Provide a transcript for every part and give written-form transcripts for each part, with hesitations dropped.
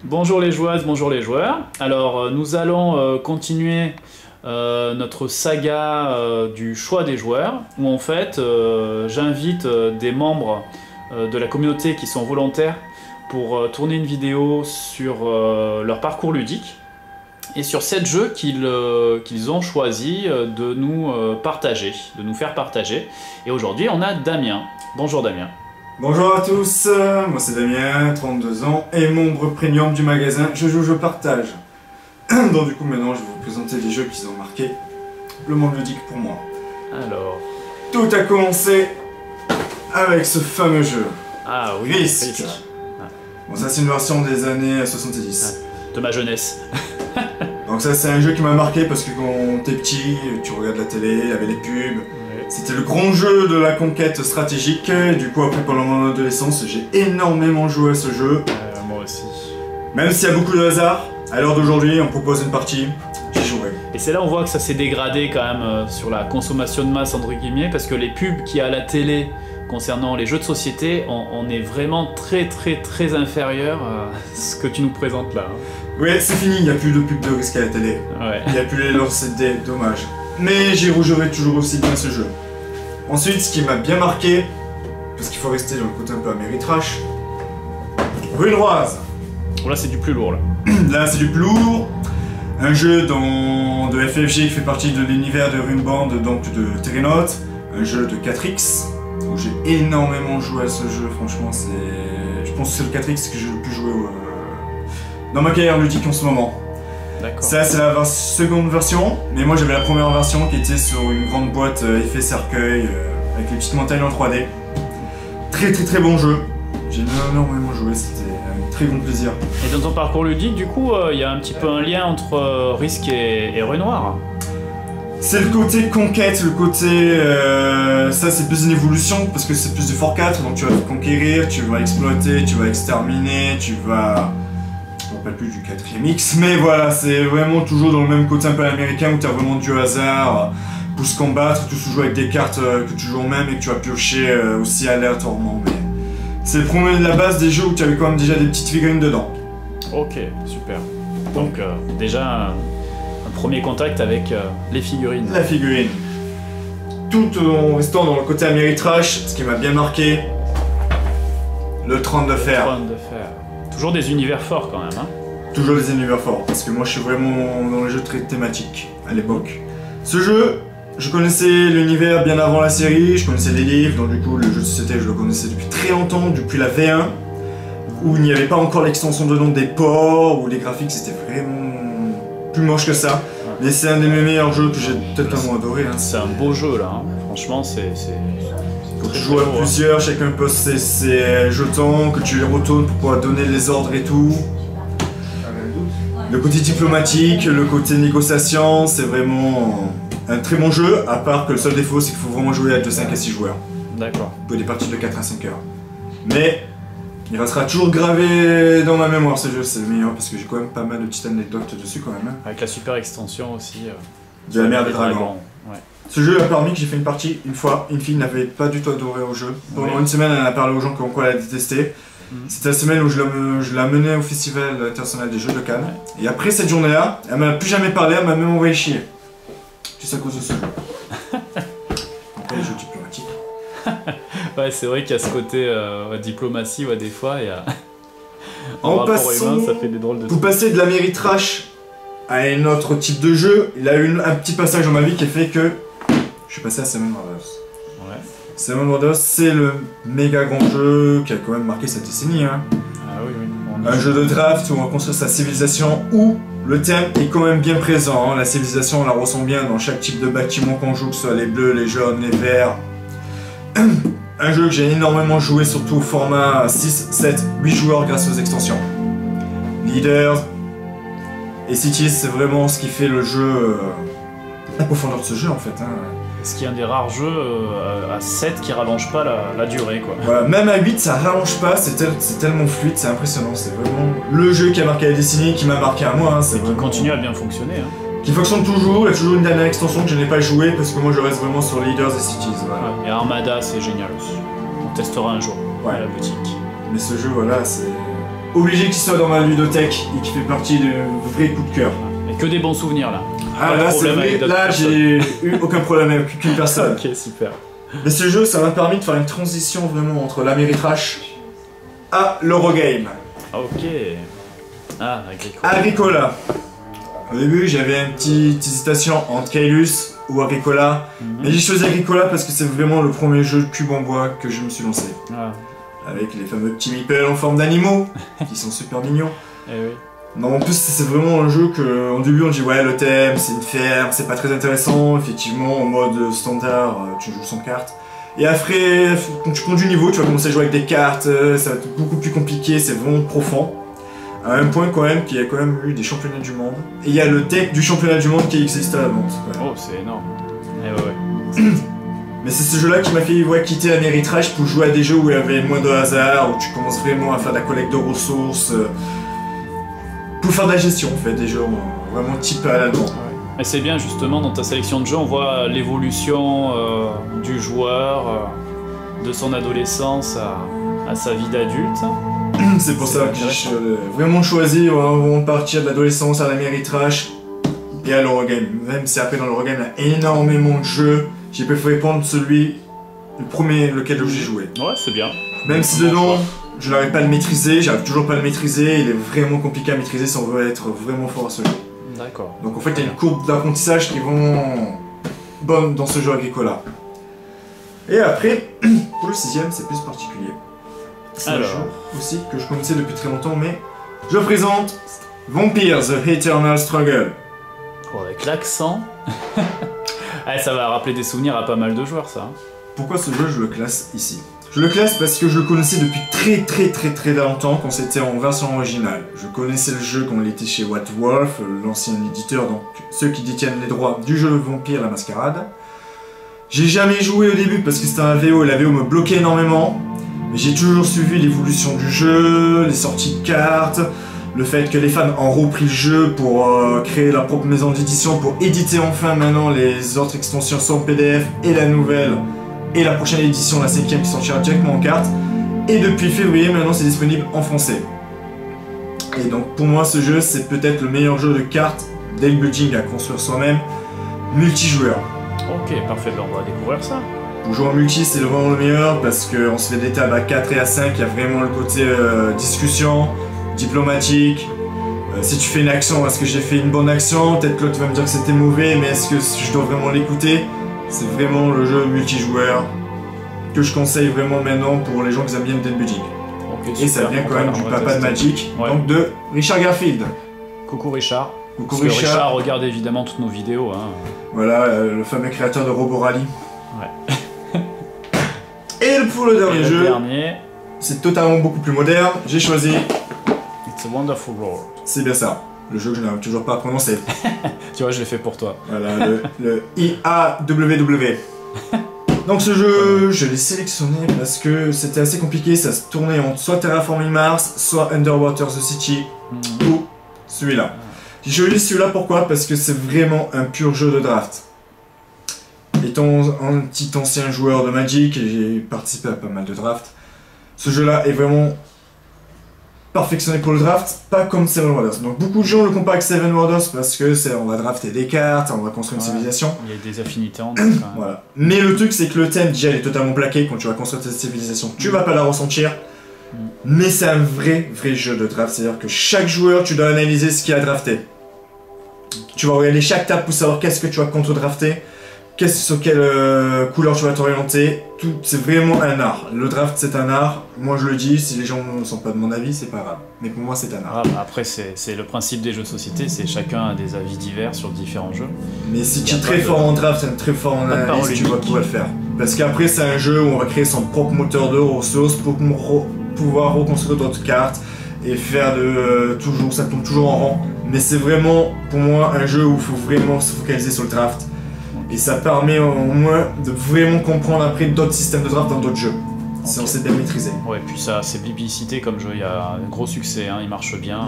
Bonjour les joueuses, bonjour les joueurs. Alors nous allons continuer notre saga du choix des joueurs, où en fait j'invite des membres de la communauté qui sont volontaires pour tourner une vidéo sur leur parcours ludique et sur 7 jeux qu'ils ont choisi de nous partager, de nous faire partager. Et aujourd'hui on a Damien. Bonjour Damien. Bonjour à tous, moi c'est Damien, 32 ans, et membre premium du magasin Je joue, je partage. Donc du coup maintenant je vais vous présenter les jeux qui ont marqué le monde ludique pour moi. Alors... Tout a commencé avec ce fameux jeu. Ah oui, Risk. Bon ça c'est une version des années 70. De ma jeunesse. Donc ça c'est un jeu qui m'a marqué parce que quand t'es petit, tu regardes la télé, il y avait les pubs. C'était le grand jeu de la conquête stratégique, du coup après pendant mon adolescence j'ai énormément joué à ce jeu. Moi aussi. Même s'il y a beaucoup de hasard, à l'heure d'aujourd'hui on propose une partie, j'y jouerai. Et c'est là on voit que ça s'est dégradé quand même sur la consommation de masse entre guillemets, parce que les pubs qu'il y a à la télé concernant les jeux de société, on est vraiment très inférieur à ce que tu nous présentes là. Ouais c'est fini, il n'y a plus de pub de Risk à la télé. Ouais. Il n'y a plus les leurs CD, dommage. Mais j'y rejouerai toujours aussi bien ce jeu. Ensuite, ce qui m'a bien marqué, parce qu'il faut rester dans le côté un peu Ameritrash, Runeroise. Bon là c'est du plus lourd là. Là c'est du plus lourd. Un jeu de FFG qui fait partie de l'univers de Runeband, donc de Terrenote. Un jeu de 4X, où j'ai énormément joué à ce jeu, franchement c'est... Je pense que c'est le 4X que j'ai le plus joué dans ma carrière ludique en ce moment. Ça c'est la seconde version, mais moi j'avais la première version qui était sur une grande boîte effet cercueil avec les petites montagnes en 3D. Très bon jeu, j'ai énormément joué, c'était un très bon plaisir. Et dans ton parcours ludique du coup, il y a un petit peu un lien entre Risk et Renoir. C'est le côté conquête, le côté... ça c'est plus une évolution parce que c'est plus du 4-4, donc tu vas conquérir, tu vas exploiter, tu vas exterminer, tu vas... Je me rappelle plus du 4ème X, mais voilà, c'est vraiment toujours dans le même côté un peu américain où tu as vraiment du hasard pour se combattre, tu joues avec des cartes que tu joues en même et que tu vas piocher aussi aléatoirement. Mais c'est la base des jeux où tu avais quand même déjà des petites figurines dedans. Ok, super. Donc déjà un premier contact avec les figurines. La figurine. Tout en restant dans le côté Ameritrash, ce qui m'a bien marqué, le trône de fer. Le trône de fer. Toujours des univers forts quand même, hein. Toujours des univers forts, parce que moi je suis vraiment dans les jeux très thématiques à l'époque. Ce jeu, je connaissais l'univers bien avant la série, je connaissais les livres, donc du coup le jeu de société je le connaissais depuis très longtemps, depuis la V1, où il n'y avait pas encore l'extension de nom des ports, où les graphiques c'était vraiment plus moche que ça. Mais c'est un des mes meilleurs jeux que j'ai totalement adoré. Hein. C'est un beau jeu là, hein. Franchement c'est... Quand tu joues à plusieurs, chacun pose ses jetons, que tu les retournes pour pouvoir donner les ordres et tout. Le côté diplomatique, le côté négociation, c'est vraiment un très bon jeu, à part que le seul défaut c'est qu'il faut vraiment jouer avec de 5 à 6 joueurs. D'accord. Pour des parties de 4 à 5 heures. Mais il restera toujours gravé dans ma mémoire ce jeu, c'est le meilleur parce que j'ai quand même pas mal de petites anecdotes dessus quand même. Hein. Avec la super extension aussi. De la mer des dragons. Ouais. Ce jeu a permis que j'ai fait une partie une fois, une fille n'avait pas du tout adoré au jeu. Pendant une semaine elle a parlé aux gens comme quoi elle a détesté. C'était la semaine où je l'ai menée au Festival international des jeux de Cannes. Et après cette journée-là, elle m'a plus jamais parlé, elle m'a même envoyé chier. Juste à cause de ce jeu. Après les jeux diplomatiques. Ouais c'est vrai qu'il y a ce côté diplomatie, ouais des fois il y a... En passant, humain, ça fait des drôles de... Pour passer de l'Ameritrash à un autre type de jeu, il a eu un petit passage dans ma vie qui a fait que je suis passé à Seven Wonders. Ouais. Seven Wonders, c'est le méga grand jeu qui a quand même marqué cette décennie. Hein. Ah oui, oui. Un jeu de draft où on construit sa civilisation, où le thème est quand même bien présent. Hein. La civilisation, on la ressent bien dans chaque type de bâtiment qu'on joue, que ce soit les bleus, les jaunes, les verts. Un jeu que j'ai énormément joué, surtout au format 6, 7, 8 joueurs grâce aux extensions. Leaders et Cities, c'est vraiment ce qui fait le jeu, la profondeur de ce jeu en fait. Hein. Ce qui est un des rares jeux à 7 qui rallonge pas la durée quoi. Voilà, même à 8 ça rallonge pas, c'est tellement fluide, c'est impressionnant, c'est vraiment le jeu qui a marqué la décennie, qui m'a marqué à moi. Hein, et qui continue à bien fonctionner. Hein. Qui fonctionne toujours, il y a toujours une dernière extension que je n'ai pas jouée parce que moi je reste vraiment sur Leaders et Cities. Voilà. Ouais, et Armada c'est génial aussi, on testera un jour à la boutique. Mais ce jeu voilà, c'est obligé qu'il soit dans ma ludothèque et qui fait partie de vrais coups de cœur. Et que des bons souvenirs là. Ah là, c'est vrai, là j'ai eu aucun problème avec aucune personne. Ok, super. Mais ce jeu, ça m'a permis de faire une transition vraiment entre l'Améritrash à l'Eurogame. Ok. Ah, Agricola. Agricola. Au début, j'avais une petite hésitation entre Kailus ou Agricola. Mais j'ai choisi Agricola parce que c'est vraiment le premier jeu de cube en bois que je me suis lancé. Ah. Avec les fameux petits meeples en forme d'animaux, qui sont super mignons. Eh oui. Non, en plus, c'est vraiment un jeu que, au début, on dit ouais, le thème, c'est une ferme, c'est pas très intéressant. Effectivement, en mode standard, tu joues sans cartes. Et après, quand tu prends du niveau, tu vas commencer à jouer avec des cartes, ça va être beaucoup plus compliqué, c'est vraiment profond. À un point quand même qu'il y a quand même eu des championnats du monde. Et il y a le deck du championnat du monde qui existe à la vente. Oh, c'est énorme. Eh ouais. Mais c'est ce jeu-là qui m'a fait quitter l'Améritrash pour jouer à des jeux où il y avait moins de hasard, où tu commences vraiment à faire de la collecte de ressources, pour faire de la gestion en fait, des jeux vraiment type à la demande. Mais c'est bien justement, dans ta sélection de jeux, on voit l'évolution du joueur, de son adolescence à sa vie d'adulte. C'est pour ça que j'ai vraiment choisi avant de partir de l'adolescence à l'Améritrash et à l'Eurogame. Même si après dans l'Eurogame il y a énormément de jeux, j'ai préféré prendre le premier lequel j'ai joué. Ouais, c'est bien. Même si dedans, je n'arrive pas à le maîtriser, j'arrive toujours pas à le maîtriser, il est vraiment compliqué à maîtriser si on veut être vraiment fort à ce jeu. D'accord. Donc en fait, il y a une courbe d'apprentissage qui est vraiment bonne dans ce jeu Agricola. Et après, pour le 6ème, c'est plus particulier. C'est un jeu aussi que je connaissais depuis très longtemps, mais je présente Vampire The Eternal Struggle. Oh, avec l'accent. Ah, ça va rappeler des souvenirs à pas mal de joueurs, ça. Pourquoi ce jeu, je le classe ici? Je le classe parce que je le connaissais depuis très longtemps quand c'était en version originale. Je connaissais le jeu quand il était chez White Wolf, l'ancien éditeur, donc ceux qui détiennent les droits du jeu Vampire la Mascarade. J'ai jamais joué au début parce que c'était un VO et la VO me bloquait énormément. Mais j'ai toujours suivi l'évolution du jeu, les sorties de cartes, le fait que les fans ont repris le jeu pour créer leur propre maison d'édition, pour éditer enfin maintenant les autres extensions sans PDF et la nouvelle et la prochaine édition, la 5ème qui sortira directement en carte. Et depuis février maintenant c'est disponible en français. Et donc pour moi ce jeu c'est peut-être le meilleur jeu de cartes deck building à construire soi-même, multijoueur. Ok, parfait, ben on va découvrir ça. Pour jouer en multi, c'est vraiment le meilleur parce qu'on se fait des tables à 4 et à 5, il y a vraiment le côté discussion, diplomatique. Si tu fais une action, est-ce que j'ai fait une bonne action? Peut-être que l'autre va me dire que c'était mauvais, mais est-ce que je dois vraiment l'écouter? C'est vraiment le jeu multijoueur que je conseille vraiment maintenant pour les gens qui aiment bien le deck building. Okay, et ça vient quand même du papa de Magic, donc de Richard Garfield. Coucou Richard. Coucou Parce que Richard. Richard regarde évidemment toutes nos vidéos. Hein. Voilà, le fameux créateur de Robo Rally. Ouais. Et pour le dernier jeu, c'est totalement beaucoup plus moderne. J'ai choisi It's a Wonderful World. C'est bien ça. Le jeu que je n'arrive toujours pas à prononcer. Tu vois, je l'ai fait pour toi. Voilà, le IAWW. Donc ce jeu, je l'ai sélectionné parce que c'était assez compliqué. Ça se tournait entre soit Terraforming Mars, soit Underwater the City, ou celui-là. J'ai choisi celui-là pourquoi? Parce que c'est vraiment un pur jeu de draft. Étant un petit ancien joueur de Magic, j'ai participé à pas mal de drafts. Ce jeu-là est vraiment perfectionné pour le draft, pas comme Seven Wonders. Donc beaucoup de gens le comparent avec Seven Wonders parce que on va drafter des cartes, on va construire une civilisation. Il y a des affinités entre eux quand même. Voilà. Mais le truc c'est que le thème déjà il est totalement plaqué quand tu vas construire ta civilisation. Tu vas pas la ressentir. Mais c'est un vrai jeu de draft. C'est-à-dire que chaque joueur tu dois analyser ce qu'il a drafté. Tu vas regarder chaque table pour savoir qu'est-ce que tu vas contre-drafter. Sur quelle couleur tu vas t'orienter, tout, c'est vraiment un art. Le draft c'est un art, moi je le dis, si les gens ne sont pas de mon avis, c'est pas grave. Mais pour moi c'est un art. Ah, bah après c'est le principe des jeux de société, c'est chacun a des avis divers sur différents jeux. Mais si tu es très fort en draft, très fort en analyse, tu vas pouvoir le faire. Parce qu'après c'est un jeu où on va créer son propre moteur de ressources pour pouvoir reconstruire d'autres cartes et faire toujours, ça tourne toujours en rang. Mais c'est vraiment pour moi un jeu où il faut vraiment se focaliser sur le draft. Et ça permet au moins de vraiment comprendre après d'autres systèmes de draft dans d'autres jeux. Si on sait bien maîtriser. Ouais, puis ça, c'est Biblicité comme jeu, il y a un gros succès, hein, il marche bien.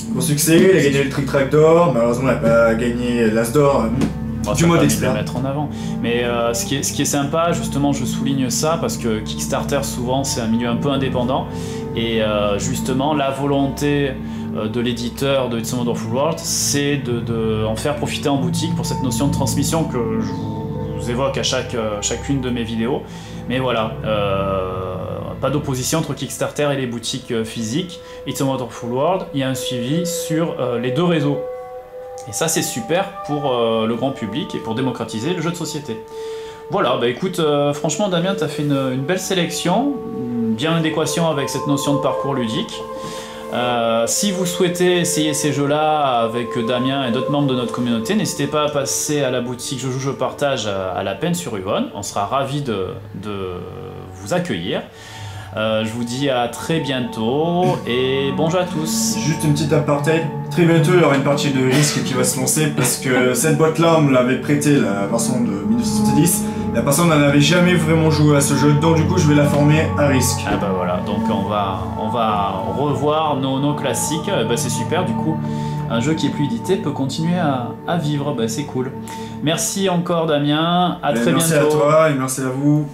Gros succès, il a gagné le Trick Track d'or, malheureusement il n'a pas gagné l'As d'or du mode expert. Le mettre en avant. Mais ce qui est sympa, justement, je souligne ça parce que Kickstarter, souvent, c'est un milieu un peu indépendant. Et justement, la volonté de l'éditeur de It's a Wonderful World, c'est de en faire profiter en boutique pour cette notion de transmission que je vous évoque à chacune de mes vidéos. Mais voilà, pas d'opposition entre Kickstarter et les boutiques physiques. It's a Wonderful World, il y a un suivi sur les deux réseaux. Et ça, c'est super pour le grand public et pour démocratiser le jeu de société. Voilà, bah écoute, franchement Damien, tu as fait une belle sélection, bien en adéquation avec cette notion de parcours ludique. Si vous souhaitez essayer ces jeux-là avec Damien et d'autres membres de notre communauté, n'hésitez pas à passer à la boutique Je Joue, Je Partage à La Peine sur Yvonne. On sera ravis de vous accueillir. Je vous dis à très bientôt et bon jeu à tous. Juste une petite aparté, très bientôt il y aura une partie de risque qui va se lancer parce que cette boîte-là, on me l'avait prêtée, la version de 1970. La personne n'avait jamais vraiment joué à ce jeu, donc du coup je vais la former à risque. Ah bah voilà, donc on va revoir nos classiques, bah c'est super, du coup un jeu qui est plus édité peut continuer à vivre, bah c'est cool. Merci encore Damien, à très bientôt. Merci à toi et merci à vous.